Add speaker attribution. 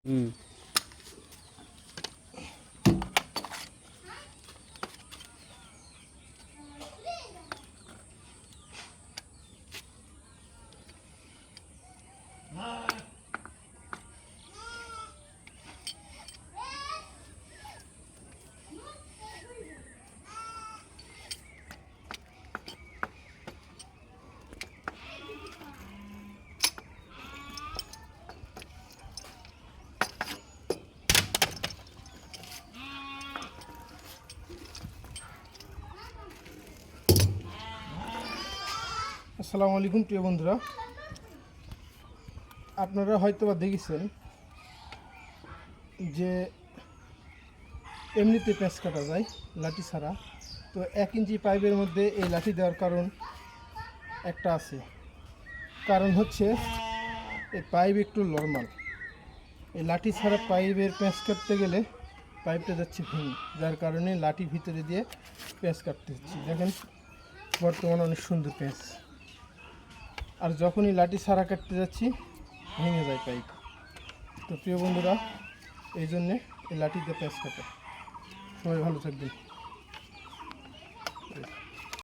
Speaker 1: হুম।
Speaker 2: আসসালামু আলাইকুম প্রিয় বন্ধুরা, আপনারা হয়তো বা দেখেছেন যে এমনিতে পেঁচ কাটা যায় লাঠি ছাড়া। তো 1 ইঞ্চি পাইপের মধ্যে এই লাঠি দেওয়ার কারণ একটা আছে। কারণ হচ্ছে এই পাইপ একটু নরমাল। এই লাঠি ছাড়া পাইপের পেঁচ কাটতে গেলে পাইপটা যাচ্ছে ভেঙে, যার কারণে লাঠি ভিতরে দিয়ে পেঁচ কাটতে হচ্ছে। দেখেন বর্তমানে অনেক সুন্দর পেঁচ। আর যখনই লাঠি ছাড়া কাটতে যাচ্ছি ভেঙে যায় পাইপ। তো প্রিয় বন্ধুরা, এই জন্যে এই লাঠি দিয়ে পেঁচ কাটে। সবাই ভালো থাকবেন।